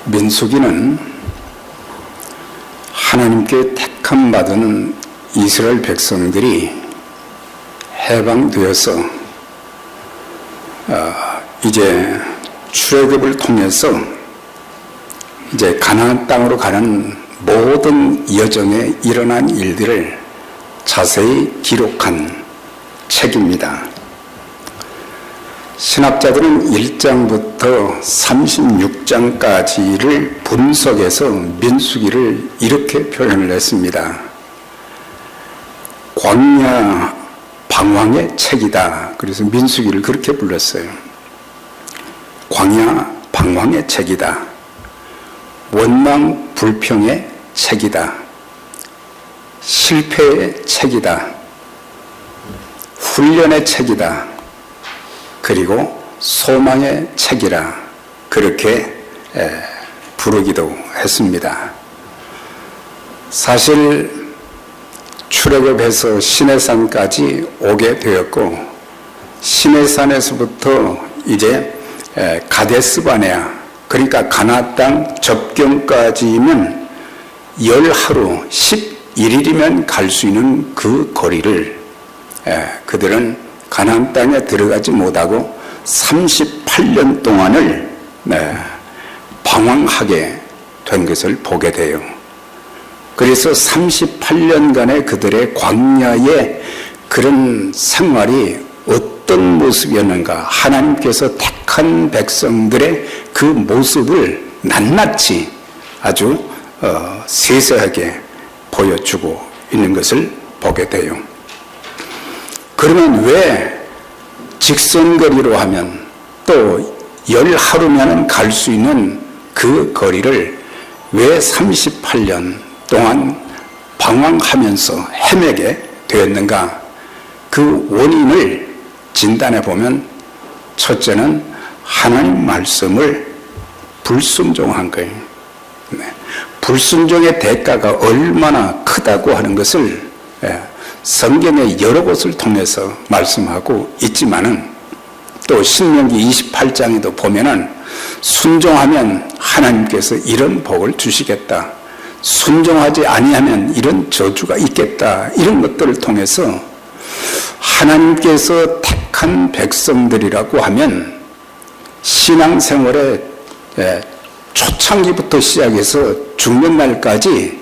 민수기는 하나님께 택함 받은 이스라엘 백성들이 해방되어서 이제 출애굽을 통해서 이제 가나안 땅으로 가는 모든 여정에 일어난 일들을 자세히 기록한 책입니다. 신학자들은 1장부터 36장까지를 분석해서 민수기를 이렇게 표현을 했습니다. 광야 방황의 책이다. 그래서 민수기를 그렇게 불렀어요. 광야 방황의 책이다. 원망 불평의 책이다. 실패의 책이다. 훈련의 책이다. 그리고 소망의 책이라 그렇게 부르기도 했습니다. 사실 출애굽해서 시내산까지 오게 되었고, 시내산에서부터 이제 가데스바네아, 그러니까 가나안 땅 접경까지면 10하루 11일이면 갈 수 있는 그 거리를 그들은 가나안 땅에 들어가지 못하고 38년 동안을 방황하게 된 것을 보게 돼요. 그래서 38년간의 그들의 광야의 그런 생활이 어떤 모습이었는가, 하나님께서 택한 백성들의 그 모습을 낱낱이 아주 세세하게 보여주고 있는 것을 보게 돼요. 그러면 왜 직선거리로 하면 또 10하루면 갈 수 있는 그 거리를 왜 38년 동안 방황하면서 헤매게 되었는가? 그 원인을 진단해 보면 첫째는 하나님 말씀을 불순종한 거예요. 불순종의 대가가 얼마나 크다고 하는 것을 성경의 여러 곳을 통해서 말씀하고 있지만은, 또 신명기 28장에도 보면은 순종하면 하나님께서 이런 복을 주시겠다, 순종하지 아니하면 이런 저주가 있겠다, 이런 것들을 통해서 하나님께서 택한 백성들이라고 하면 신앙생활의 초창기부터 시작해서 죽는 날까지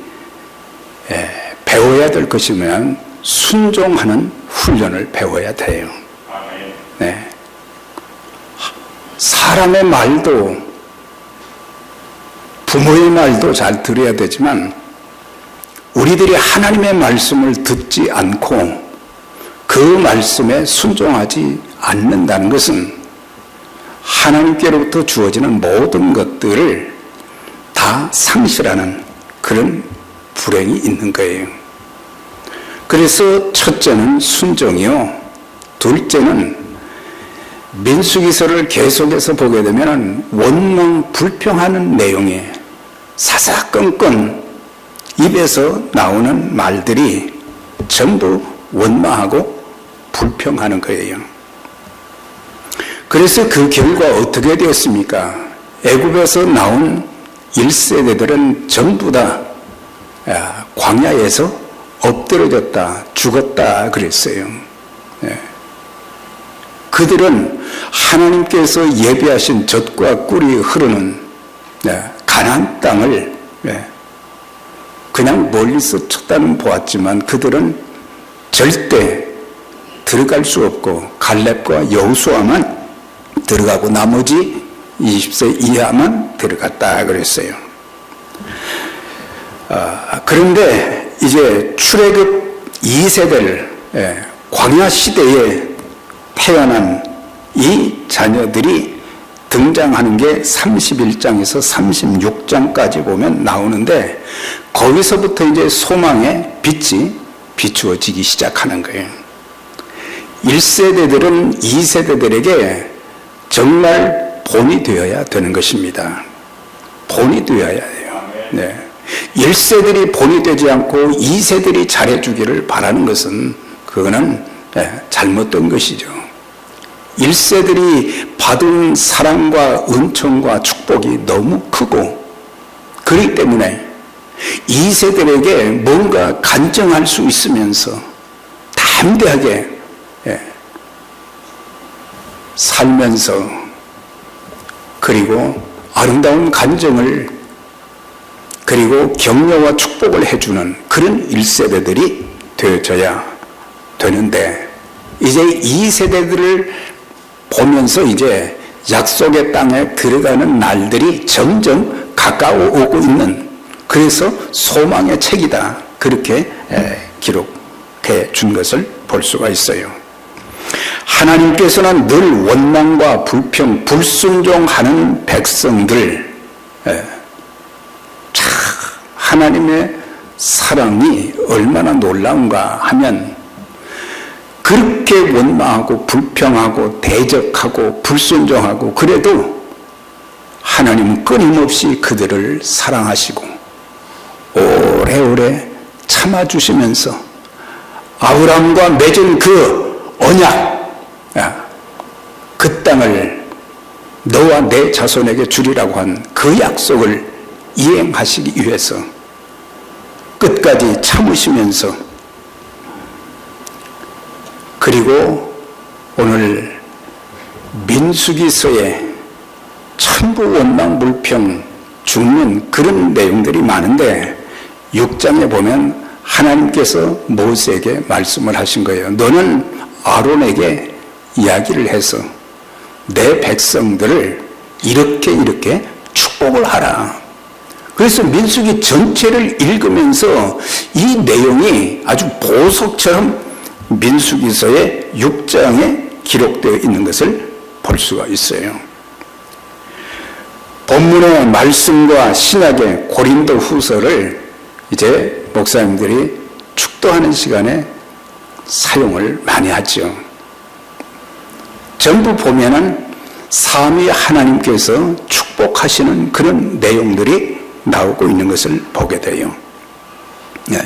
배워야 될 것이면 순종하는 훈련을 배워야 돼요. 네. 사람의 말도, 부모의 말도 잘 들어야 되지만 우리들이 하나님의 말씀을 듣지 않고 그 말씀에 순종하지 않는다는 것은 하나님께로부터 주어지는 모든 것들을 다 상실하는 그런 불행이 있는 거예요. 그래서 첫째는 순종이요, 둘째는 민수기서를 계속해서 보게 되면 원망 불평하는 내용이 사사건건 입에서 나오는 말들이 전부 원망하고 불평하는 거예요. 그래서 그 결과 어떻게 되었습니까? 애굽에서 나온 1세대들은 전부 다 광야에서 엎드러졌다, 죽었다 그랬어요. 그들은 하나님께서 예비하신 젖과 꿀이 흐르는 가나안 땅을 그냥 멀리서 쳐다는 보았지만 그들은 절대 들어갈 수 없고 갈렙과 여호수아만 들어가고 나머지 20세 이하만 들어갔다 그랬어요. 그런데 이제 출애굽 2세대를 광야 시대에 태어난 이 자녀들이 등장하는 게 31장에서 36장까지 보면 나오는데, 거기서부터 이제 소망의 빛이 비추어지기 시작하는 거예요. 1세대들은 2세대들에게 정말 본이 되어야 되는 것입니다. 본이 되어야 해요. 네. 1세들이 본이 되지 않고 2세들이 잘해주기를 바라는 것은 그거는 잘못된 것이죠. 1세들이 받은 사랑과 은총과 축복이 너무 크고 그렇기 때문에 이 세대에게 뭔가 간증할 수 있으면서 담대하게 살면서 그리고 아름다운 간증을 그리고 격려와 축복을 해주는 그런 1세대들이 되어져야 되는데 이제 이 세대들을 보면서 이제 약속의 땅에 들어가는 날들이 점점 가까워 오고 있는 그래서 소망의 책이다 그렇게 기록해 준 것을 볼 수가 있어요. 하나님께서는 늘 원망과 불평, 불순종하는 백성들 참 하나님의 사랑이 얼마나 놀라운가 하면 그렇게 원망하고 불평하고 대적하고 불순종하고 그래도 하나님은 끊임없이 그들을 사랑하시고 오래오래 참아주시면서 아브라함과 맺은 그 언약 그 땅을 너와 내 자손에게 주리라고 한 그 약속을 이행하시기 위해서 끝까지 참으시면서 그리고 오늘 민수기서에 천부 원망 불평 죽는 그런 내용들이 많은데 6장에 보면 하나님께서 모세에게 말씀을 하신 거예요. 너는 아론에게 이야기를 해서 내 백성들을 이렇게 축복을 하라. 그래서 민수기 전체를 읽으면서 이 내용이 아주 보석처럼 민수기서의 6장에 기록되어 있는 것을 볼 수가 있어요. 본문의 말씀과 신약의 고린도 후서를 이제 목사님들이 축도하는 시간에 사용을 많이 하죠. 전부 보면은 삼위 하나님께서 축복하시는 그런 내용들이 나오고 있는 것을 보게 돼요. 네.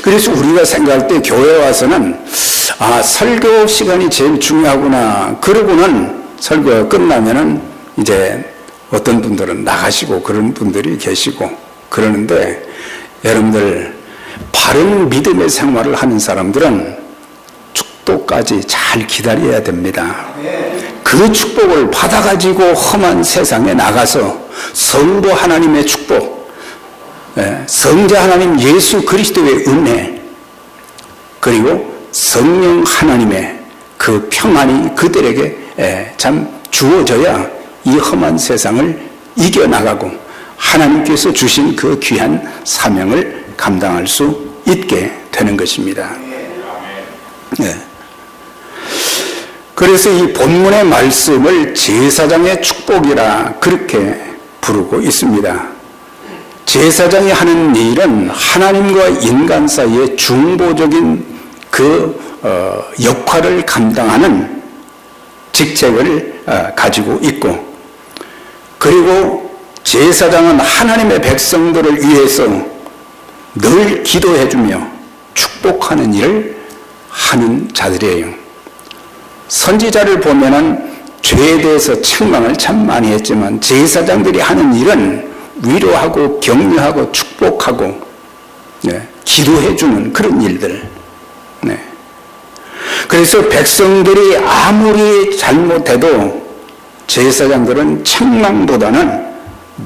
그래서 우리가 생각할 때 교회 와서는 설교 시간이 제일 중요하구나. 그러고는 설교가 끝나면은 이제 어떤 분들은 나가시고 그런 분들이 계시고 그러는데 여러분들 바른 믿음의 생활을 하는 사람들은 축도까지 잘 기다려야 됩니다. 그 축복을 받아가지고 험한 세상에 나가서 성부 하나님의 축복, 성자 하나님 예수 그리스도의 은혜, 그리고 성령 하나님의 그 평안이 그들에게 참 주어져야 이 험한 세상을 이겨나가고 하나님께서 주신 그 귀한 사명을 감당할 수 있게 되는 것입니다. 네. 그래서 이 본문의 말씀을 제사장의 축복이라 그렇게 부르고 있습니다. 제사장이 하는 일은 하나님과 인간 사이의 중보적인 그 역할을 감당하는 직책을 가지고 있고 그리고 제사장은 하나님의 백성들을 위해서 늘 기도해주며 축복하는 일을 하는 자들이에요. 선지자를 보면은 죄에 대해서 책망을 참 많이 했지만 제사장들이 하는 일은 위로하고 격려하고 축복하고 기도해주는 그런 일들. 그래서 백성들이 아무리 잘못해도 제사장들은 책망보다는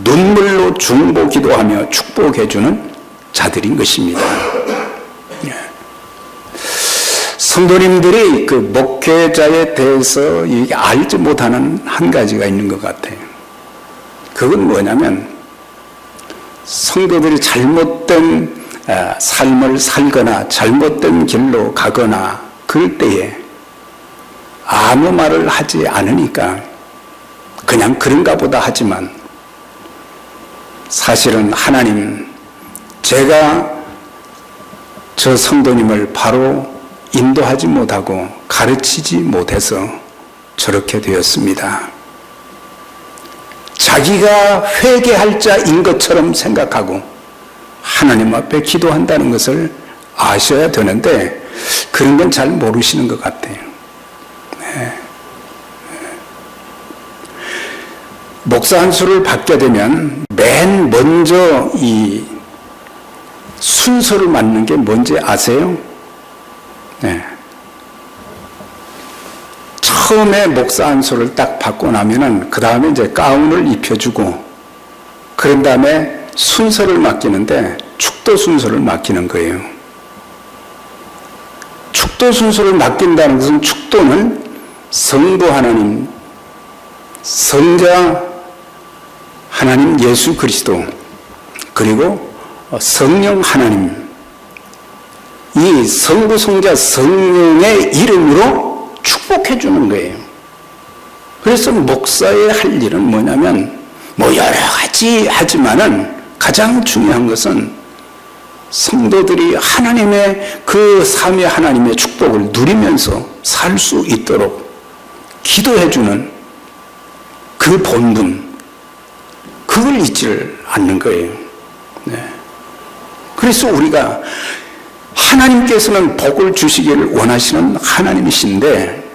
눈물로 중보 기도하며 축복해주는 자들인 것입니다. 성도님들이 그 목회자에 대해서 알지 못하는 한 가지가 있는 것 같아요. 그건 뭐냐면 성도들이 잘못된 삶을 살거나 잘못된 길로 가거나 그럴 때에 아무 말을 하지 않으니까 그냥 그런가 보다 하지만 사실은 하나님, 제가 저 성도님을 바로 인도하지 못하고 가르치지 못해서 저렇게 되었습니다. 자기가 회개할 자인 것처럼 생각하고 하나님 앞에 기도한다는 것을 아셔야 되는데 그런 건 잘 모르시는 것 같아요. 목사 안수를 받게 되면 맨 먼저 이 순서를 맡는 게 뭔지 아세요? 네. 처음에 목사 안수를 딱 받고 나면은 그 다음에 이제 가운을 입혀주고 그런 다음에 순서를 맡기는데 축도 순서를 맡기는 거예요. 축도 순서를 맡긴다는 것은 축도는 성부 하나님, 성자 하나님 예수 그리스도 그리고 성령 하나님 이 성부 성자 성령의 이름으로 축복해 주는 거예요. 그래서 목사의 할 일은 뭐냐면 뭐 여러 가지 하지만은 가장 중요한 것은 성도들이 하나님의 그 삼위 하나님의 축복을 누리면서 살 수 있도록 기도해 주는 그 본분 그걸 잊지를 않는 거예요. 네. 그래서 우리가 하나님께서는 복을 주시기를 원하시는 하나님이신데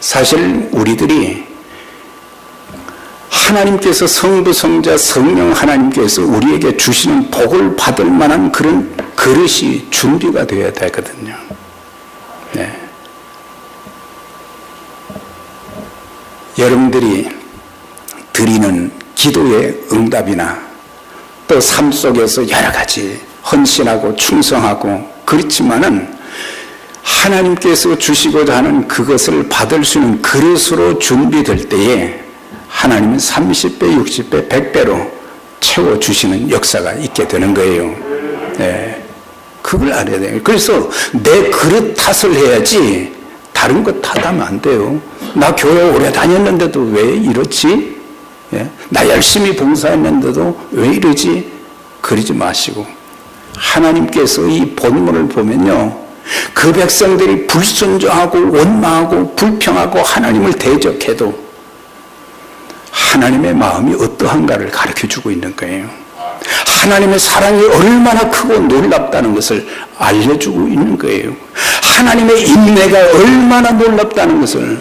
사실 우리들이 하나님께서 성부, 성자, 성령 하나님께서 우리에게 주시는 복을 받을 만한 그런 그릇이 준비가 되어야 되거든요. 네. 여러분들이 드리는 기도의 응답이나 또 삶 속에서 여러 가지 헌신하고 충성하고 그렇지만은 하나님께서 주시고자 하는 그것을 받을 수 있는 그릇으로 준비될 때에 하나님은 30배, 60배, 100배로 채워주시는 역사가 있게 되는 거예요. 네. 그걸 알아야 돼요. 그래서 내 그릇 탓을 해야지 다른 것 탓하면 안 돼요. 나 교회 오래 다녔는데도 왜 이렇지? 예? 나 열심히 봉사했는데도 왜 이러지? 그러지 마시고 하나님께서 이 본문을 보면요 그 백성들이 불순종하고 원망하고 불평하고 하나님을 대적해도 하나님의 마음이 어떠한가를 가르쳐주고 있는 거예요. 하나님의 사랑이 얼마나 크고 놀랍다는 것을 알려주고 있는 거예요. 하나님의 인내가 얼마나 놀랍다는 것을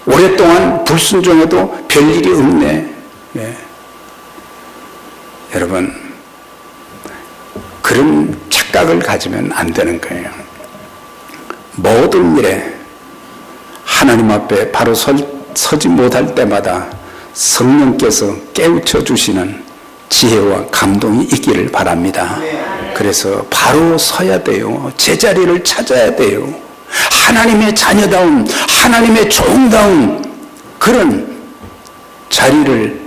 오랫동안 불순종해도 별일이 없네. 예. 여러분 그런 착각을 가지면 안 되는 거예요. 모든 일에 하나님 앞에 바로 서지 못할 때마다 성령께서 깨우쳐 주시는 지혜와 감동이 있기를 바랍니다. 그래서 바로 서야 돼요. 제자리를 찾아야 돼요. 하나님의 자녀다운 하나님의 종다운 그런 자리를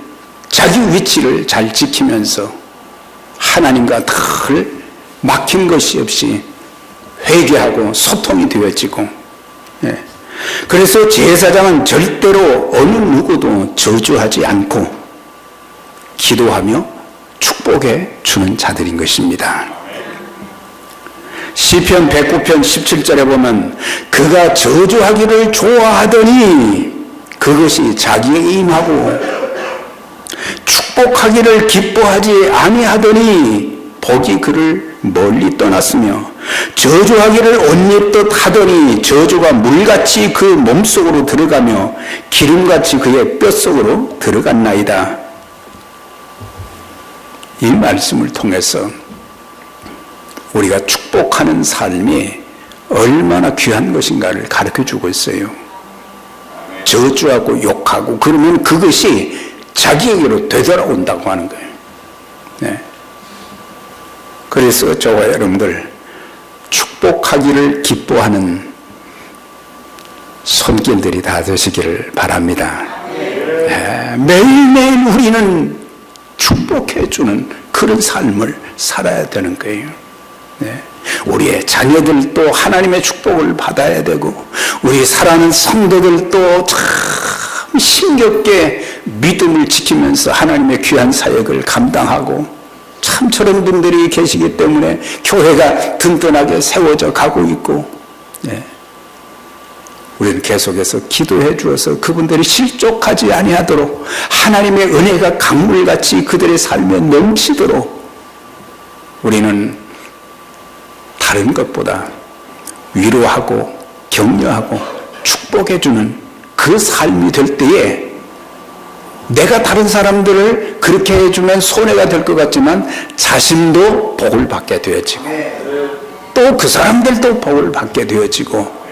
자기 위치를 잘 지키면서 하나님과 늘 막힌 것이 없이 회개하고 소통이 되어지고 예. 그래서 제사장은 절대로 어느 누구도 저주하지 않고 기도하며 축복해 주는 자들인 것입니다. 시편 109편 17절에 보면 그가 저주하기를 좋아하더니 그것이 자기에게 임하고 축복하기를 기뻐하지 아니하더니 복이 그를 멀리 떠났으며 저주하기를 옷 입듯 하더니 저주가 물같이 그 몸속으로 들어가며 기름같이 그의 뼛속으로 들어갔나이다. 이 말씀을 통해서 우리가 축복하는 삶이 얼마나 귀한 것인가를 가르쳐주고 있어요. 저주하고 욕하고 그러면 그것이 자기에게로 되돌아온다고 하는 거예요. 네. 그래서 저와 여러분들 축복하기를 기뻐하는 손길들이 다 되시기를 바랍니다. 네. 매일매일 우리는 축복해주는 그런 삶을 살아야 되는 거예요. 네. 우리의 자녀들도 하나님의 축복을 받아야 되고 우리 사랑하는 성도들도 참 힘겹게 믿음을 지키면서 하나님의 귀한 사역을 감당하고 참 저런 분들이 계시기 때문에 교회가 든든하게 세워져 가고 있고 네. 우리는 계속해서 기도해 주어서 그분들이 실족하지 아니하도록 하나님의 은혜가 강물같이 그들의 삶에 넘치도록 우리는 다른 것보다 위로하고 격려하고 축복해 주는 그 삶이 될 때에 내가 다른 사람들을 그렇게 해주면 손해가 될 것 같지만 자신도 복을 받게 되어지고 또 그 사람들도 복을 받게 되어지고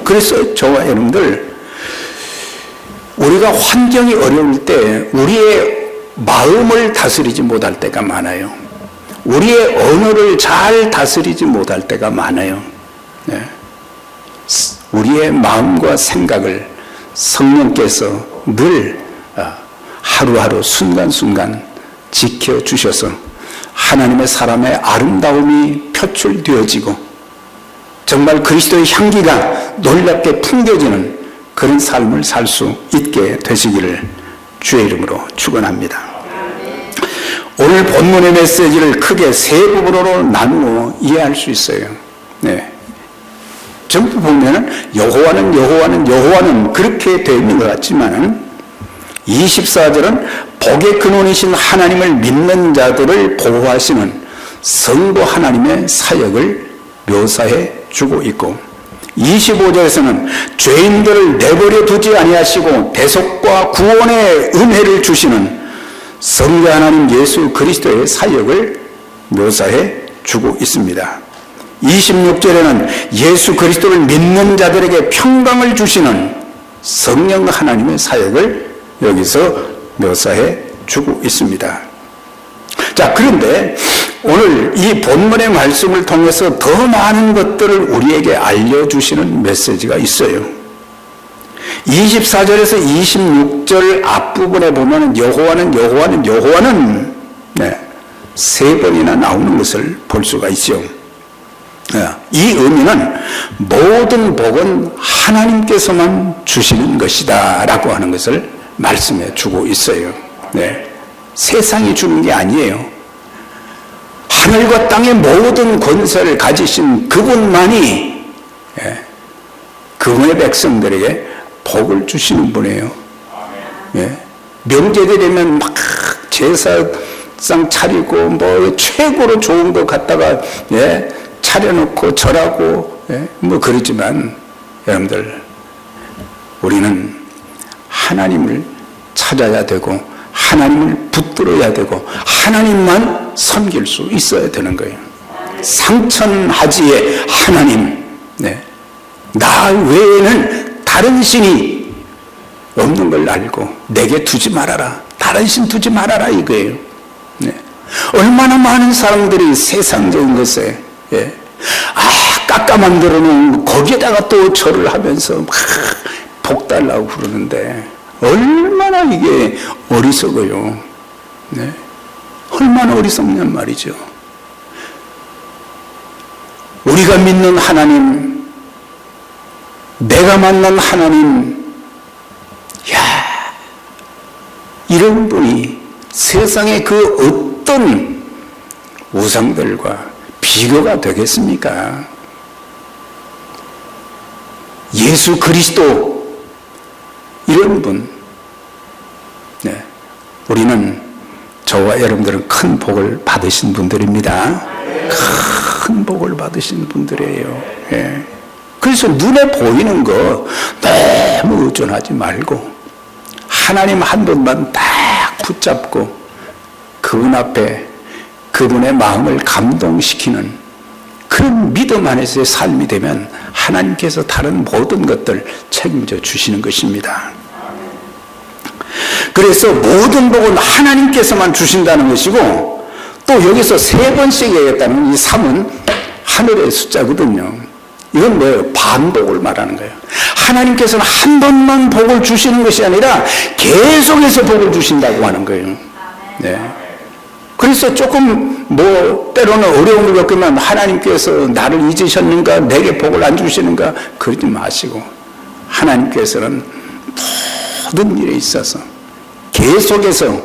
그래서 저와 여러분들 우리가 환경이 어려울 때 우리의 마음을 다스리지 못할 때가 많아요. 우리의 언어를 잘 다스리지 못할 때가 많아요. 우리의 마음과 생각을 성령께서 늘 하루하루 순간순간 지켜주셔서 하나님의 사람의 아름다움이 표출되어지고 정말 그리스도의 향기가 놀랍게 풍겨지는 그런 삶을 살 수 있게 되시기를 주의 이름으로 축원합니다. 오늘 본문의 메시지를 크게 세 부분으로 나누어 이해할 수 있어요. 전부 보면은 여호와는 그렇게 되어 있는 것 같지만은 24절은 복의 근원이신 하나님을 믿는 자들을 보호하시는 성부 하나님의 사역을 묘사해 주고 있고 25절에서는 죄인들을 내버려 두지 아니하시고 대속과 구원의 은혜를 주시는 성자 하나님 예수 그리스도의 사역을 묘사해 주고 있습니다. 26절에는 예수 그리스도를 믿는 자들에게 평강을 주시는 성령 하나님의 사역을 여기서 묘사해 주고 있습니다. 자, 그런데 오늘 이 본문의 말씀을 통해서 더 많은 것들을 우리에게 알려주시는 메시지가 있어요. 24절에서 26절 앞부분에 보면 여호와는 세 번이나 나오는 것을 볼 수가 있죠. 이 의미는 모든 복은 하나님께서만 주시는 것이다 라고 하는 것을 말씀해 주고 있어요. 세상이 주는 게 아니에요. 하늘과 땅의 모든 권세를 가지신 그분만이 그분의 백성들에게 복을 주시는 분이에요. 명절이 되면 막 제사상 차리고 뭐 최고로 좋은 거 갖다가 차려놓고 절하고 뭐 그러지만 여러분들 우리는 하나님을 찾아야 되고 하나님을 붙들어야 되고 하나님만 섬길 수 있어야 되는 거예요. 상천하지의 하나님, 나 외에는 다른 신이 없는 걸 알고 내게 두지 말아라, 다른 신 두지 말아라 이거예요. 얼마나 많은 사람들이 세상적인 것에 깎아 만들어 놓은 거기에다가 또 절을 하면서 막 복 달라고 그러는데 얼마나 이게 어리석어요. 얼마나 어리석냔 말이죠. 우리가 믿는 하나님, 내가 만난 하나님, 이런 분이 세상의 그 어떤 우상들과 비교가 되겠습니까? 예수 그리스도 이런 분, 우리는 저와 여러분들은 큰 복을 받으신 분들입니다. 큰 복을 받으신 분들이에요. 그래서 눈에 보이는 거 너무 의존하지 말고 하나님 한 분만 딱 붙잡고 그분 앞에 그분의 마음을 감동시키는 그런 믿음 안에서의 삶이 되면 하나님께서 다른 모든 것들 책임져 주시는 것입니다. 그래서 모든 복은 하나님께서만 주신다는 것이고 또 여기서 세 번씩 얘기했다는 이 3은 하늘의 숫자거든요. 이건 뭐예요? 반복을 말하는 거예요. 하나님께서는 한 번만 복을 주시는 것이 아니라 계속해서 복을 주신다고 하는 거예요. 그래서 조금 때로는 어려움을 겪으면 하나님께서 나를 잊으셨는가, 내게 복을 안 주시는가 그러지 마시고 하나님께서는 모든 일에 있어서 계속해서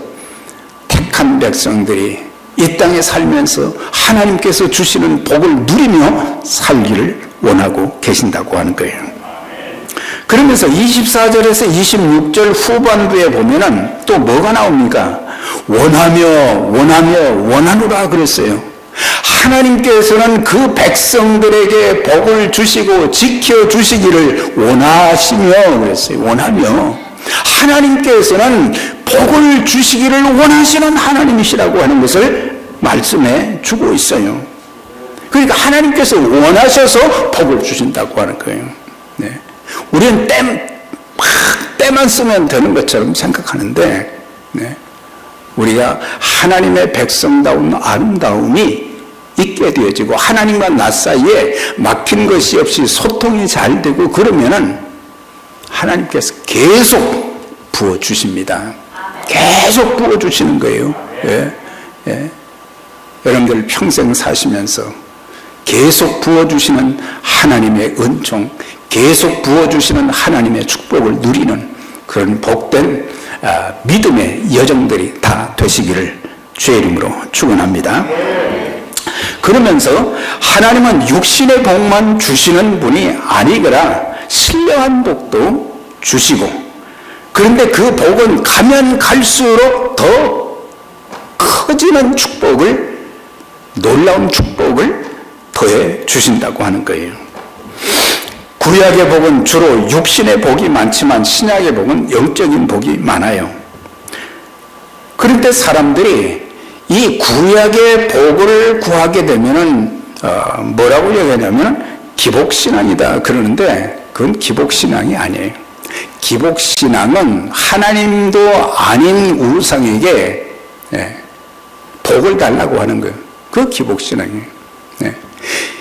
택한 백성들이 이 땅에 살면서 하나님께서 주시는 복을 누리며 살기를 원하고 계신다고 하는 거예요. 그러면서 24절에서 26절 후반부에 보면은 또 뭐가 나옵니까? 원하노라 그랬어요. 하나님께서는 그 백성들에게 복을 주시고 지켜주시기를 원하시며 그랬어요. 원하며. 하나님께서는 복을 주시기를 원하시는 하나님이시라고 하는 것을 말씀해 주고 있어요. 그러니까 하나님께서 원하셔서 복을 주신다고 하는 거예요. 네. 우리는 때만 쓰면 되는 것처럼 생각하는데, 네. 우리가 하나님의 백성다운 아름다움이 있게 되어지고 하나님과 나 사이에 막힌 것이 없이 소통이 잘 되고 그러면은 하나님께서 계속 부어주십니다. 계속 부어주시는 거예요. 예, 예. 여러분들 평생 사시면서 계속 부어주시는 하나님의 은총, 계속 부어주시는 하나님의 축복을 누리는 그런 복된 믿음의 여정들이 다 되시기를 주의 이름으로 축원합니다. 그러면서 하나님은 육신의 복만 주시는 분이 아니거라 신령한 복도 주시고, 그런데 그 복은 가면 갈수록 더 커지는 축복을, 놀라운 축복을 더해 주신다고 하는 거예요. 구약의 복은 주로 육신의 복이 많지만 신약의 복은 영적인 복이 많아요. 그런데 사람들이 이 구약의 복을 구하게 되면은 뭐라고 얘기하냐면 기복신앙이다 그러는데, 그건 기복신앙이 아니에요. 기복신앙은 하나님도 아닌 우상에게 복을 달라고 하는 거예요. 그 기복신앙이에요.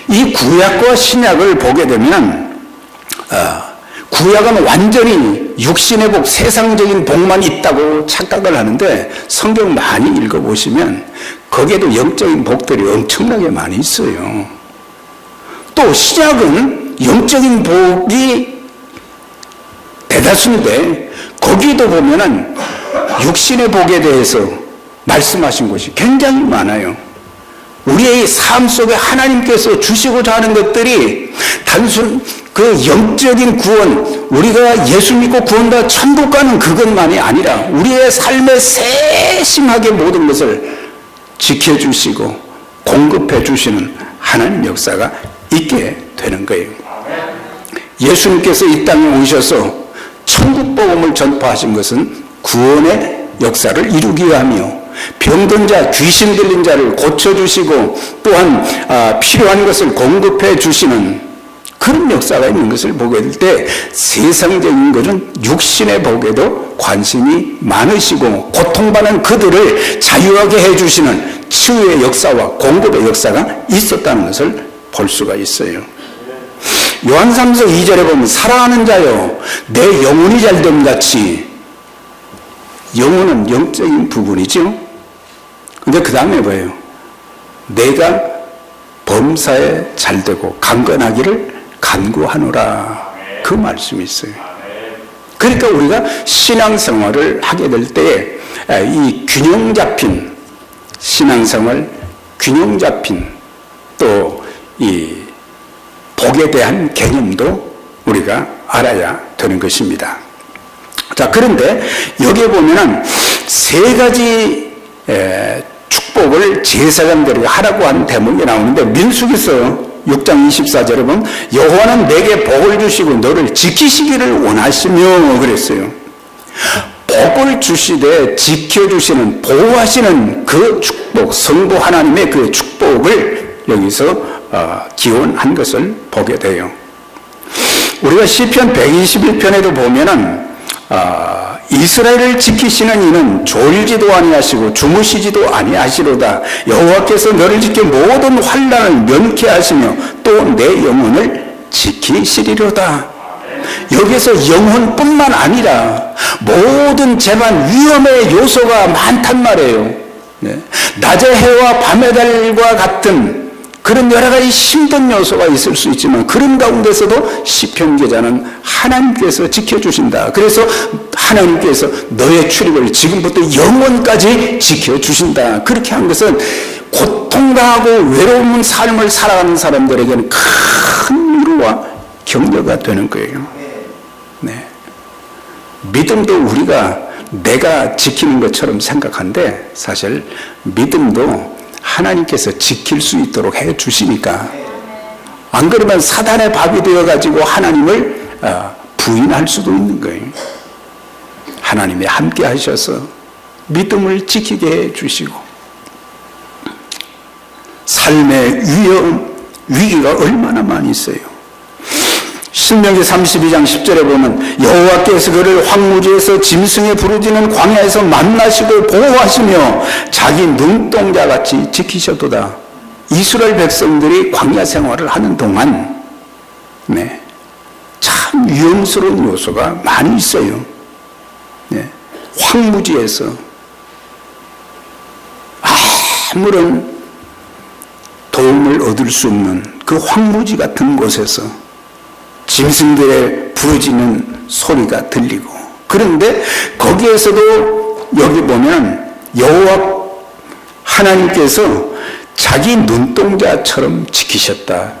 이 구약과 신약을 보게 되면 구약은 완전히 육신의 복, 세상적인 복만 있다고 착각을 하는데, 성경 많이 읽어보시면 거기에도 영적인 복들이 엄청나게 많이 있어요. 또 신약은 영적인 복이 대다수인데 거기도 보면은 육신의 복에 대해서 말씀하신 것이 굉장히 많아요. 우리의 삶 속에 하나님께서 주시고자 하는 것들이 단순 그 영적인 구원, 우리가 예수 믿고 구원받아 천국 가는 그것만이 아니라 우리의 삶에 세심하게 모든 것을 지켜주시고 공급해 주시는 하나님 역사가 있게 되는 거예요. 예수님께서 이 땅에 오셔서 천국 복음을 전파하신 것은 구원의 역사를 이루기 위하며 병든 자, 귀신 들린 자를 고쳐주시고 또한 필요한 것을 공급해 주시는 그런 역사가 있는 것을 보게 될 때, 세상적인 것은 육신의 복에도 관심이 많으시고 고통받는 그들을 자유하게 해주시는 치유의 역사와 공급의 역사가 있었다는 것을 볼 수가 있어요. 요한 3서 2절에 보면 사랑하는 자여 내 영혼이 잘됨 같이, 영혼은 영적인 부분이죠. 근데 그 다음에 뭐예요? 내가 범사에 잘되고 강건하기를 간구하노라, 그 말씀이 있어요. 그러니까 우리가 신앙생활을 하게 될 때 이 균형 잡힌 신앙생활, 균형 잡힌 또 이 복에 대한 개념도 우리가 알아야 되는 것입니다. 자, 그런데 여기에 보면은 세 가지 축복을 제사장들에게 하라고 하는 대목이 나오는데, 민수기서 6장 24절에 보면 여호와는 내게 복을 주시고 너를 지키시기를 원하시며 그랬어요. 복을 주시되 지켜주시는, 보호하시는 그 축복, 성부 하나님의 그 축복을 여기서 기원한 것을 보게 돼요. 우리가 시편 121편에도 보면은 이스라엘을 지키시는 이는 졸지도 아니하시고 주무시지도 아니하시로다. 여호와께서 너를 지켜 모든 환난을 면케 하시며 또 내 영혼을 지키시리로다. 여기서 영혼뿐만 아니라 모든 재반, 위험의 요소가 많단 말이에요. 낮의 해와 밤의 달과 같은 그런 여러 가지 힘든 요소가 있을 수 있지만, 그런 가운데서도 시편 기자는 하나님께서 지켜주신다. 그래서 하나님께서 너의 출입을 지금부터 영원까지 지켜주신다. 그렇게 한 것은 고통당하고 외로운 삶을 살아가는 사람들에게는 큰 위로와 격려가 되는 거예요. 네. 믿음도 우리가 내가 지키는 것처럼 생각하는데, 사실 믿음도 하나님께서 지킬 수 있도록 해 주시니까, 안 그러면 사단의 밥이 되어가지고 하나님을 부인할 수도 있는 거예요. 하나님이 함께 하셔서 믿음을 지키게 해주시고 삶의 위기가 얼마나 많이 있어요. 신명기 32장 10절에 보면 여호와께서 그를 황무지에서 짐승에 부르짖는 광야에서 만나시고 보호하시며 자기 눈동자같이 지키셨도다. 이스라엘 백성들이 광야 생활을 하는 동안 참 위험스러운 요소가 많이 있어요. 황무지에서 아무런 도움을 얻을 수 없는 그 황무지 같은 곳에서 짐승들의 부르짖는 소리가 들리고, 그런데 거기에서도 여기 보면 여호와 하나님께서 자기 눈동자처럼 지키셨다.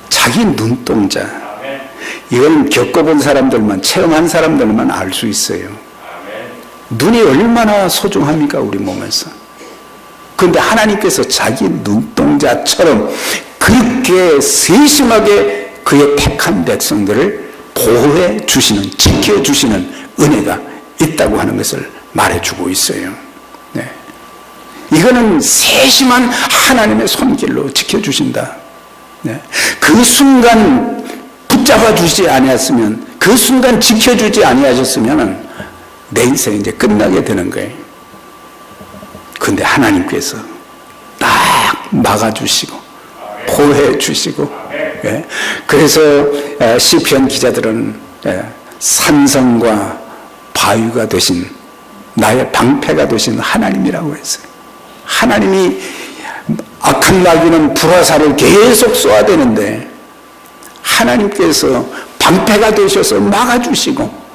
자기 눈동자. 이건 겪어본 사람들만, 체험한 사람들만 알 수 있어요. 눈이 얼마나 소중합니까, 우리 몸에서. 그런데 하나님께서 자기 눈동자처럼 그렇게 세심하게 그의 택한 백성들을 보호해 주시는, 지켜주시는 은혜가 있다고 하는 것을 말해주고 있어요. 이거는 세심한 하나님의 손길로 지켜주신다. 그 순간 붙잡아 주지 아니었으면, 그 순간 지켜주지 아니하셨으면 내 인생이 이제 끝나게 되는 거예요. 그런데 하나님께서 딱 막아주시고 보호해 주시고, 그래서 시편 기자들은 산성과 바위가 되신, 나의 방패가 되신 하나님이라고 했어요. 하나님이 악한 마귀는 불화살을 계속 쏘아야 되는데 하나님께서 방패가 되셔서 막아주시고,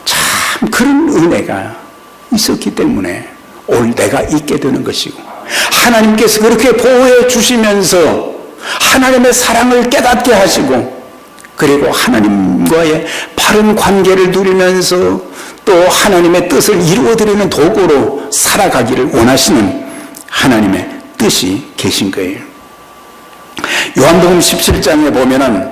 참 그런 은혜가 있었기 때문에 오늘 내가 있게 되는 것이고, 하나님께서 그렇게 보호해 주시면서 하나님의 사랑을 깨닫게 하시고, 그리고 하나님과의 바른 관계를 누리면서 또 하나님의 뜻을 이루어드리는 도구로 살아가기를 원하시는 하나님의 뜻이 계신 거예요. 요한복음 17장에 보면은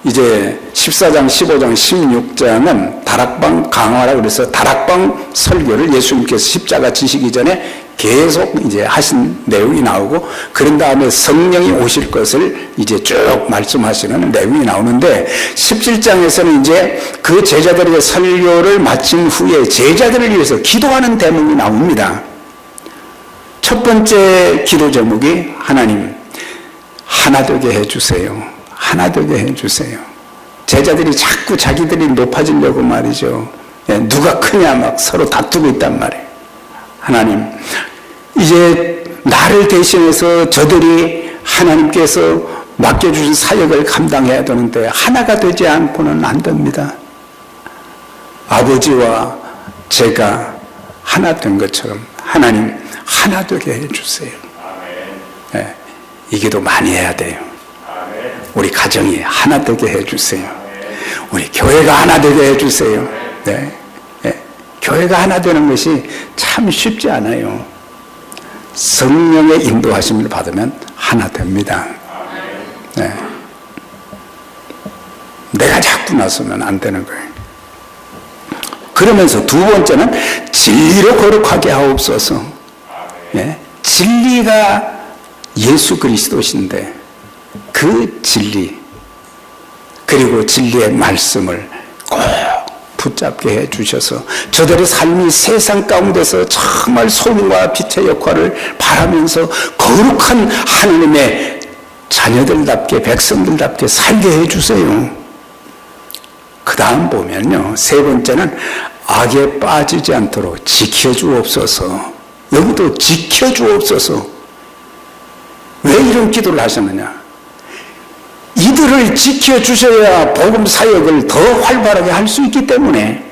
이제 14장, 15장, 16장은 다락방 강화라 그래서 다락방 설교를 예수님께서 십자가 지시기 전에 계속 이제 하신 내용이 나오고, 그런 다음에 성령이 오실 것을 이제 쭉 말씀하시는 내용이 나오는데, 17장에서는 이제 그 제자들의 설교를 마친 후에 제자들을 위해서 기도하는 대목이 나옵니다. 첫 번째 기도 제목이 하나님 하나 되게 해주세요. 하나 되게 해주세요. 제자들이 자꾸 자기들이 높아지려고 말이죠. 누가 크냐 막 서로 다투고 있단 말이에요. 하나님, 이제 나를 대신해서 저들이 하나님께서 맡겨주신 사역을 감당해야 되는데 하나가 되지 않고는 안 됩니다. 아버지와 제가 하나 된 것처럼 하나님 하나 되게 해주세요. 이 기도 많이 해야 돼요. 우리 가정이 하나 되게 해주세요. 우리 교회가 하나 되게 해주세요. 교회가 하나 되는 것이 참 쉽지 않아요. 성령의 인도하심을 받으면 하나 됩니다. 내가 자꾸 나서면 안 되는 거예요. 그러면서 두 번째는 진리로 거룩하게 하옵소서. 진리가 예수 그리스도신데 그 진리, 그리고 진리의 말씀을 꼭 붙잡게 해주셔서 저들의 삶이 세상 가운데서 정말 소금과 빛의 역할을 바라면서 거룩한 하나님의 자녀들답게, 백성들답게 살게 해주세요. 그 다음 보면요, 세 번째는 악에 빠지지 않도록 지켜주옵소서. 여기도 지켜주옵소서. 왜 이런 기도를 하셨느냐? 이들을 지켜주셔야 복음 사역을 더 활발하게 할 수 있기 때문에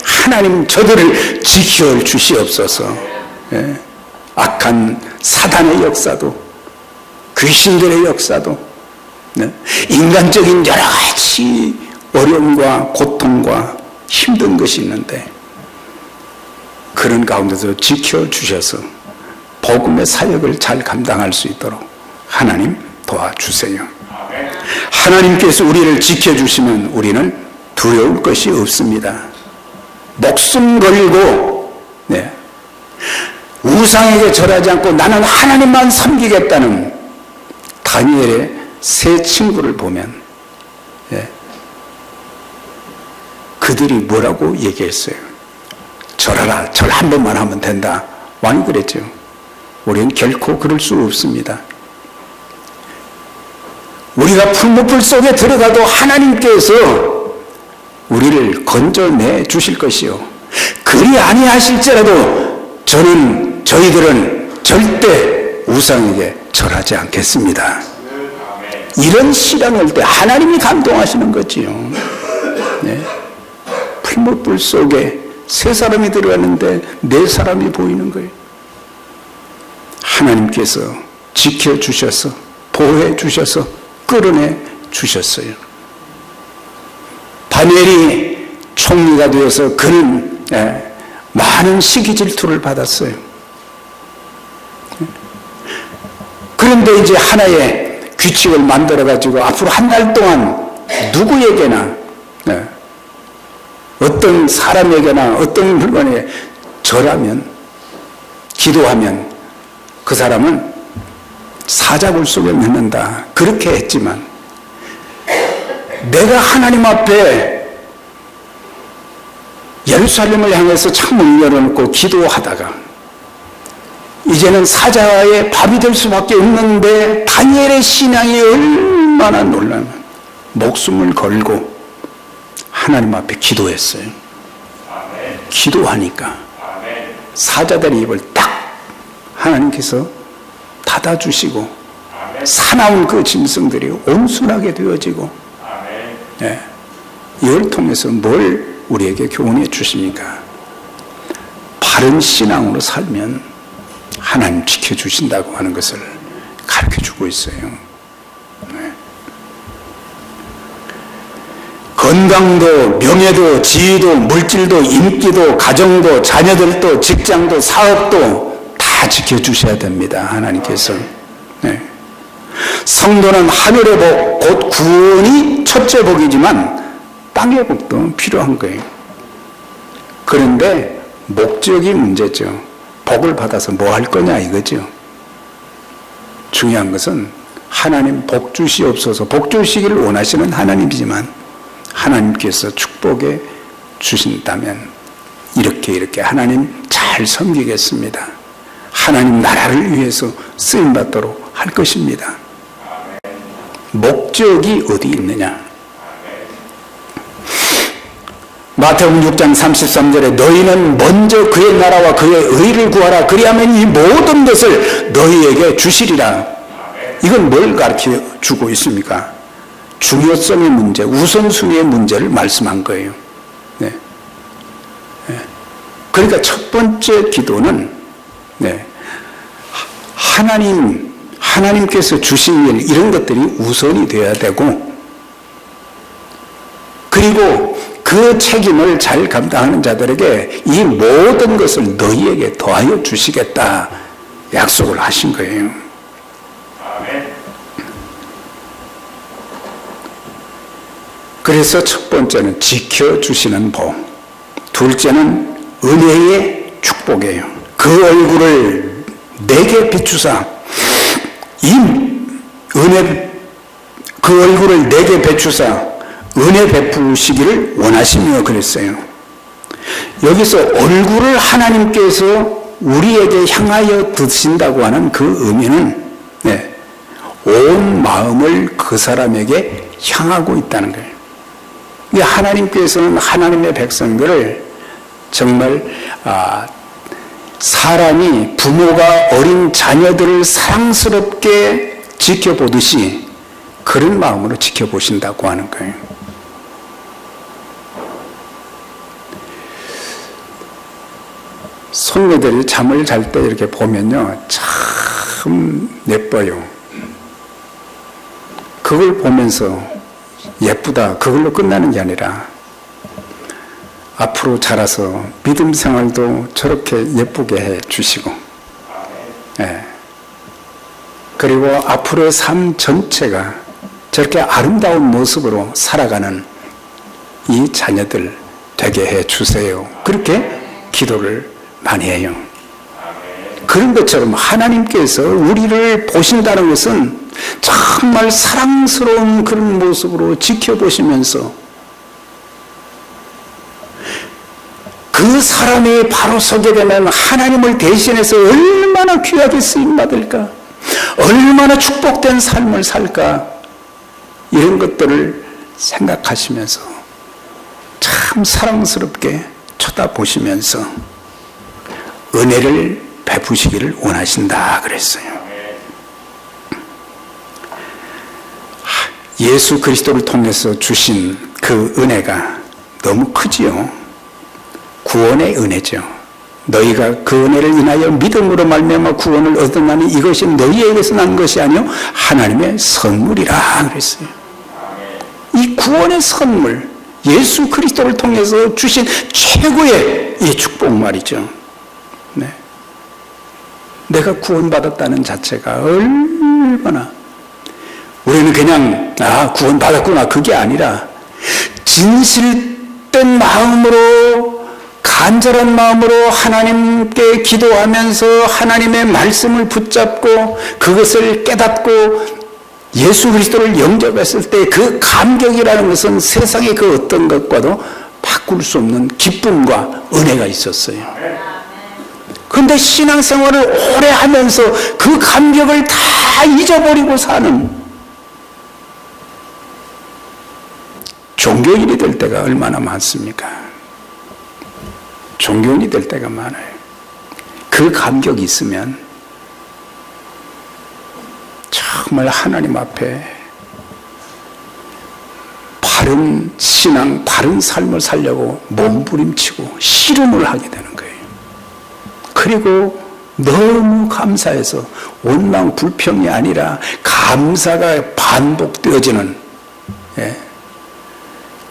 하나님 저들을 지켜주시옵소서. 악한 사단의 역사도, 귀신들의 역사도, 인간적인 여러 가지 어려움과 고통과 힘든 것이 있는데 그런 가운데서 지켜주셔서 복음의 사역을 잘 감당할 수 있도록 하나님 도와주세요. 하나님께서 우리를 지켜주시면 우리는 두려울 것이 없습니다. 목숨 걸고 우상에게 절하지 않고 나는 하나님만 섬기겠다는 다니엘의 세 친구를 보면 그들이 뭐라고 얘기했어요? 절하라, 절 한 번만 하면 된다. 왕이 그랬죠. 우리는 결코 그럴 수 없습니다. 우리가 풀무불 속에 들어가도 하나님께서 우리를 건져내 주실 것이요, 그리 아니하실지라도 저희들은 절대 우상에게 절하지 않겠습니다. 이런 신앙을 때 하나님이 감동하시는 거지요. 풀무불 속에 세 사람이 들어갔는데 네 사람이 보이는 거예요. 하나님께서 지켜주셔서 보호해 주셔서 끌어내 주셨어요. 다니엘이 총리가 되어서 그는 많은 시기 질투를 받았어요. 그런데 이제 하나의 규칙을 만들어 가지고 앞으로 한 달 동안 누구에게나 어떤 사람에게나 어떤 물건에 절하면, 기도하면 그 사람은 사자굴 속에 넣는다. 그렇게 했지만 내가 하나님 앞에 예루살렘을 향해서 창문을 열어놓고 기도하다가 이제는 사자의 밥이 될 수밖에 없는데 다니엘의 신앙이 얼마나 놀라면 목숨을 걸고 하나님 앞에 기도했어요. 기도하니까 사자들의 입을 딱 하나님께서 닫아주시고 사나운 그 짐승들이 온순하게 되어지고, 이걸 통해서 뭘 우리에게 교훈해 주십니까? 바른 신앙으로 살면 하나님 지켜주신다고 하는 것을 가르쳐주고 있어요. 건강도, 명예도, 지위도, 물질도, 인기도, 가정도, 자녀들도, 직장도, 사업도 다 지켜주셔야 됩니다. 하나님께서. 성도는 하늘의 복, 곧 구원이 첫째 복이지만 땅의 복도 필요한 거예요. 그런데 목적이 문제죠. 복을 받아서 뭐 할 거냐 이거죠. 중요한 것은 하나님 복 주시옵소서, 복 주시기를 원하시는 하나님이지만 하나님께서 축복해 주신다면 이렇게 하나님 잘 섬기겠습니다, 하나님 나라를 위해서 쓰임받도록 할 것입니다. 목적이 어디 있느냐? 마태복음 6장 33절에 너희는 먼저 그의 나라와 그의 의를 구하라, 그리하면 이 모든 것을 너희에게 주시리라. 이건 뭘 가르쳐 주고 있습니까? 중요성의 문제, 우선순위의 문제를 말씀한 거예요. 그러니까 첫 번째 기도는 하나님께서 주신 일, 이런 것들이 우선이 되어야 되고, 그리고 그 책임을 잘 감당하는 자들에게 이 모든 것을 너희에게 더하여 주시겠다 약속을 하신 거예요. 그래서 첫 번째는 지켜주시는 복, 둘째는 은혜의 축복이에요. 그 얼굴을 내게 비추사, 그 얼굴을 내게 비추사 은혜 베푸시기를 원하시며 그랬어요. 여기서 얼굴을 하나님께서 우리에게 향하여 드신다고 하는 그 의미는 온 마음을 그 사람에게 향하고 있다는 거예요. 하나님께서는 하나님의 백성들을 정말 사람이 부모가 어린 자녀들을 사랑스럽게 지켜보듯이 그런 마음으로 지켜보신다고 하는 거예요. 손녀들이 잠을 잘 때 이렇게 보면요, 참 예뻐요. 그걸 보면서 예쁘다, 그걸로 끝나는 게 아니라 앞으로 자라서 믿음 생활도 저렇게 예쁘게 해 주시고, 그리고 앞으로의 삶 전체가 저렇게 아름다운 모습으로 살아가는 이 자녀들, 되게 해 주세요. 그렇게 기도를 많이 해요. 그런 것처럼 하나님께서 우리를 보신다는 것은 정말 사랑스러운 그런 모습으로 지켜보시면서 그 사람이 바로 서게 되면 하나님을 대신해서 얼마나 귀하게 쓰임받을까, 얼마나 축복된 삶을 살까, 이런 것들을 생각하시면서 참 사랑스럽게 쳐다보시면서 은혜를 베푸시기를 원하신다 그랬어요. 예수 그리스도를 통해서 주신 그 은혜가 너무 크지요. 구원의 은혜죠. 너희가 그 은혜를 인하여 믿음으로 말미암아 구원을 얻었나니 이것이 너희에게서 난 것이 아니요 하나님의 선물이라 그랬어요. 이 구원의 선물, 예수 그리스도를 통해서 주신 최고의 이 축복 말이죠. 네. 내가 구원받았다는 자체가 얼마나, 우리는 그냥 구원받았구나 그게 아니라 진실된 마음으로, 간절한 마음으로 하나님께 기도하면서 하나님의 말씀을 붙잡고 그것을 깨닫고 예수 그리스도를 영접했을 때 그 감격이라는 것은 세상의 그 어떤 것과도 바꿀 수 없는 기쁨과 은혜가 있었어요. 그런데 신앙생활을 오래 하면서 그 감격을 다 잊어버리고 사는 종교인이 될 때가 얼마나 많습니까? 종교인이 될 때가 많아요. 그 감격이 있으면 정말 하나님 앞에 바른 신앙, 바른 삶을 살려고 몸부림치고 씨름을 하게 되는 거예요. 그리고 너무 감사해서 원망 불평이 아니라 감사가 반복되어지는,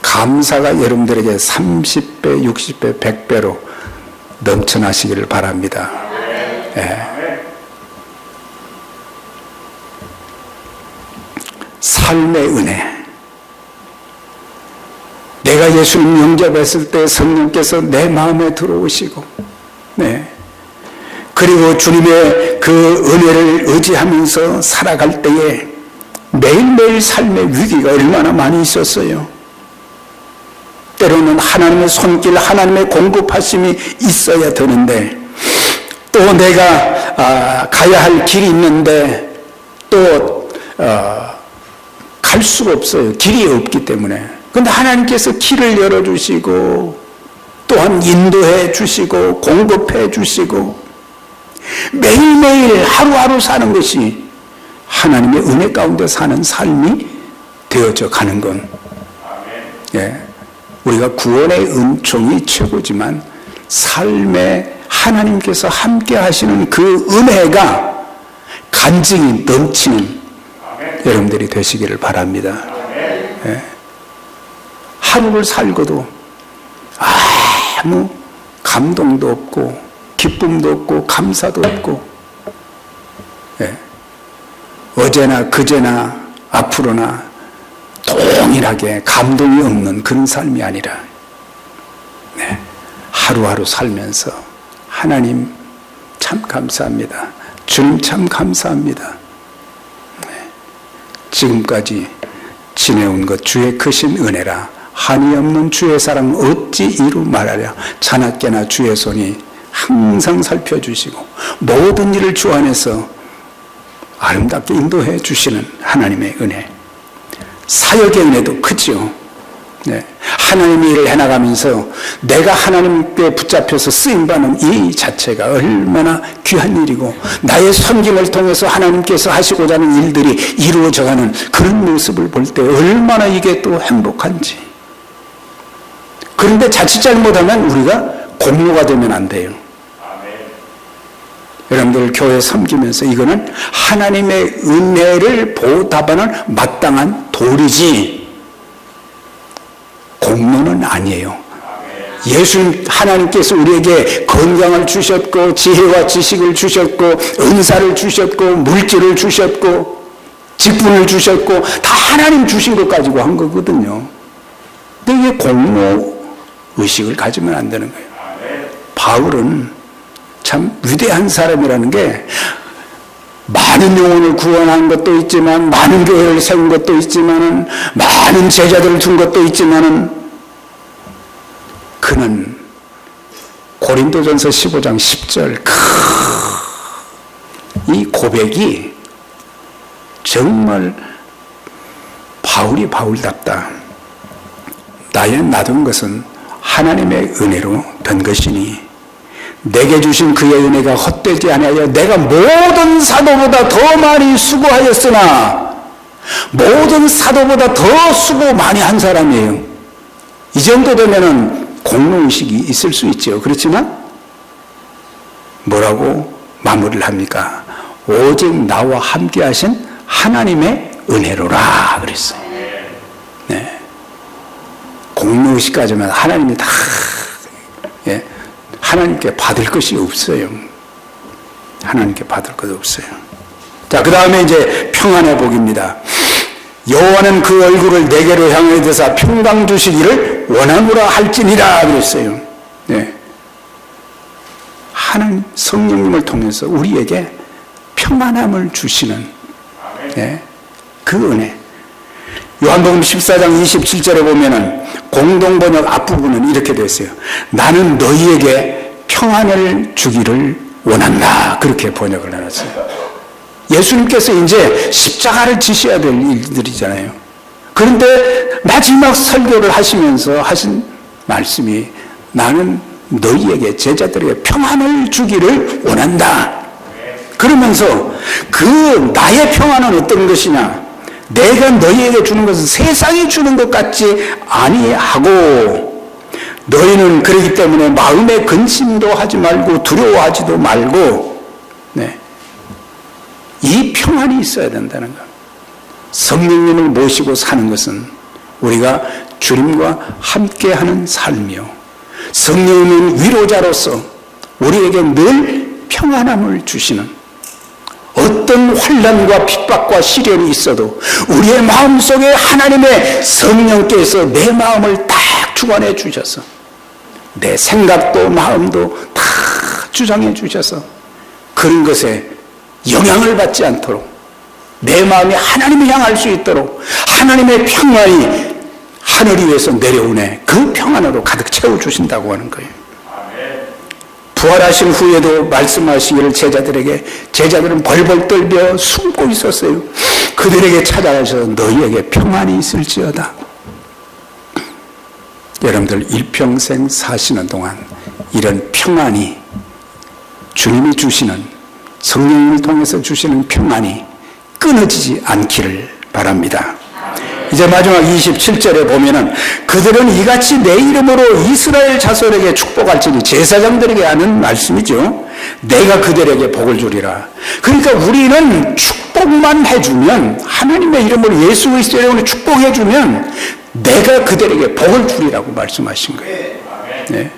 감사가 여러분들에게 30배, 60배, 100배로 넘쳐나시기를 바랍니다. 삶의 은혜. 내가 예수님 영접했을 때 성령께서 내 마음에 들어오시고, 그리고 주님의 그 은혜를 의지하면서 살아갈 때에 매일매일 삶의 위기가 얼마나 많이 있었어요. 때로는 하나님의 손길, 하나님의 공급하심이 있어야 되는데, 또 내가 가야 할 길이 있는데 또 갈 수가 없어요. 길이 없기 때문에. 그런데 하나님께서 길을 열어주시고 또한 인도해 주시고 공급해 주시고 매일매일 하루하루 사는 것이 하나님의 은혜 가운데 사는 삶이 되어져 가는 건, 우리가 구원의 은총이 최고지만 삶에 하나님께서 함께 하시는 그 은혜가 간증이 넘치는 여러분들이 되시기를 바랍니다. 하루를 살고도 아무 감동도 없고 기쁨도 없고 감사도 없고, 어제나 그제나 앞으로나 동일하게 감동이 없는 그런 삶이 아니라, 하루하루 살면서 하나님 참 감사합니다. 주님 참 감사합니다. 지금까지 지내온 것 주의 크신 은혜라. 한이 없는 주의 사랑 어찌 이루 말하랴. 자나깨나 주의 손이 항상 살펴주시고 모든 일을 주 안에서 아름답게 인도해 주시는 하나님의 은혜. 사역의 은혜도 크지요. 하나님의 일을 해나가면서 내가 하나님께 붙잡혀서 쓰임받는 이 자체가 얼마나 귀한 일이고, 나의 섬김을 통해서 하나님께서 하시고자 하는 일들이 이루어져가는 그런 모습을 볼 때 얼마나 이게 또 행복한지. 그런데 자칫 잘못하면 우리가 공로가 되면 안 돼요. 여러분들 교회 섬기면서 이거는 하나님의 은혜를 보답하는 마땅한 도리지 공로는 아니에요. 예수님 하나님께서 우리에게 건강을 주셨고 지혜와 지식을 주셨고 은사를 주셨고 물질을 주셨고 직분을 주셨고 다 하나님 주신 것 가지고 한 거거든요. 근데 이게 공로 의식을 가지면 안 되는 거예요. 바울은 참 위대한 사람이라는 게 많은 영혼을 구원한 것도 있지만, 많은 교회를 세운 것도 있지만, 많은 제자들을 둔 것도 있지만, 그는 고린도전서 15장 10절 이 고백이 정말 바울이 바울답다. 나의 놔둔 것은 하나님의 은혜로 된 것이니 내게 주신 그의 은혜가 헛되지 아니하여 내가 모든 사도보다 더 많이 수고하였으나, 모든 사도보다 더 수고 많이 한 사람이에요. 이 정도 되면은 공로의식이 있을 수 있죠. 그렇지만 뭐라고 마무리를 합니까? 오직 나와 함께 하신 하나님의 은혜로라 그랬어요. 네. 공로의식까지만 하나님이 다 하나님께 받을 것이 없어요. 하나님께 받을 것 없어요. 자, 그 다음에 이제 평안의 복입니다. 여호와는 그 얼굴을 내게로 향하여 드사 평강 주시기를 원하노라 할지니라 그랬어요. 네. 하나님 성령님을 통해서 우리에게 평안함을 주시는 그 은혜. 요한복음 14장 27절에 보면은 공동번역 앞부분은 이렇게 되어 있어요. 나는 너희에게 평안을 주기를 원한다. 그렇게 번역을 해놨어요. 예수님께서 이제 십자가를 지셔야 될 일들이잖아요. 그런데 마지막 설교를 하시면서 하신 말씀이 나는 너희에게, 제자들에게 평안을 주기를 원한다. 그러면서 그 나의 평안은 어떤 것이냐? 내가 너희에게 주는 것은 세상이 주는 것 같지 아니하고, 너희는 그러기 때문에 마음에 근심도 하지 말고 두려워하지도 말고, 이 평안이 있어야 된다는 것. 성령님을 모시고 사는 것은 우리가 주님과 함께하는 삶이요, 성령님은 위로자로서 우리에게 늘 평안함을 주시는, 어떤 환난과 핍박과 시련이 있어도 우리의 마음속에 하나님의 성령께서 내 마음을 딱 주관해 주셔서, 내 생각도 마음도 다 주장해 주셔서 그런 것에 영향을 받지 않도록 내 마음이 하나님을 향할 수 있도록 하나님의 평안이 하늘 위에서 내려오네, 그 평안으로 가득 채워주신다고 하는 거예요. 부활하신 후에도 말씀하시기를 제자들은 벌벌 떨며 숨고 있었어요. 그들에게 찾아가셔서 너희에게 평안이 있을지어다. 여러분들 일평생 사시는 동안 이런 평안이, 주님이 주시는, 성령님을 통해서 주시는 평안이 끊어지지 않기를 바랍니다. 이제 마지막 27절에 보면은 그들은 이같이 내 이름으로 이스라엘 자손에게 축복할지니, 제사장들에게 하는 말씀이죠. 내가 그들에게 복을 주리라. 그러니까 우리는 축복만 해주면, 하나님의 이름으로 예수 그리스도의 이름으로 축복해주면 내가 그들에게 복을 주리라고 말씀하신 거예요. 네.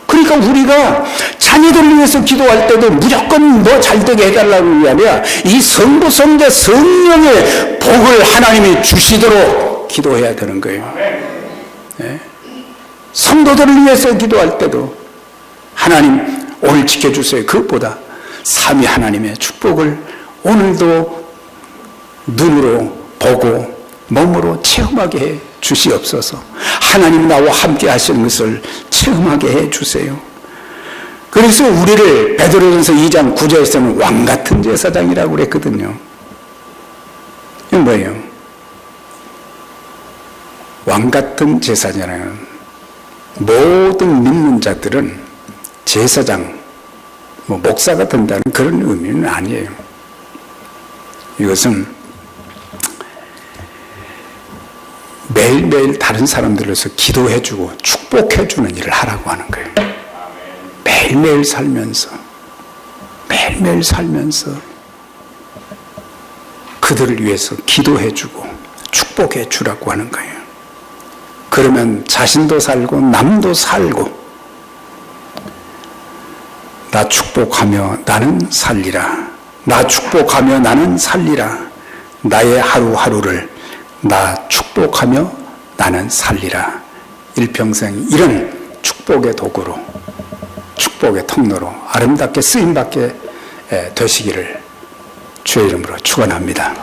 그러니까 우리가 자녀들을 위해서 기도할 때도 무조건 뭐 잘되게 해달라는 게 아니라 이 성부, 성자, 성령의 복을 하나님이 주시도록 기도해야 되는 거예요. 네. 성도들을 위해서 기도할 때도 하나님 오늘 지켜주세요. 그것보다 삼위 하나님의 축복을 오늘도 눈으로 보고 몸으로 체험하게 해 주시옵소서. 하나님 나와 함께 하시는 것을 체험하게 해 주세요. 그래서 우리를 베드로전서 2장 9절에서는 왕같은 제사장이라고 그랬거든요. 이건 뭐예요? 왕같은 제사장은 모든 믿는 자들은 제사장, 목사가 된다는 그런 의미는 아니에요. 이것은 매일매일 다른 사람들로서 기도해주고 축복해주는 일을 하라고 하는 거예요. 매일매일 살면서 그들을 위해서 기도해주고 축복해주라고 하는 거예요. 그러면 자신도 살고 남도 살고, 나 축복하며 나는 살리라. 나 축복하며 나는 살리라. 나의 하루하루를 나 축복하며 나는 살리라. 일평생 이런 축복의 도구로, 축복의 통로로 아름답게 쓰임받게 되시기를 주의 이름으로 축원합니다.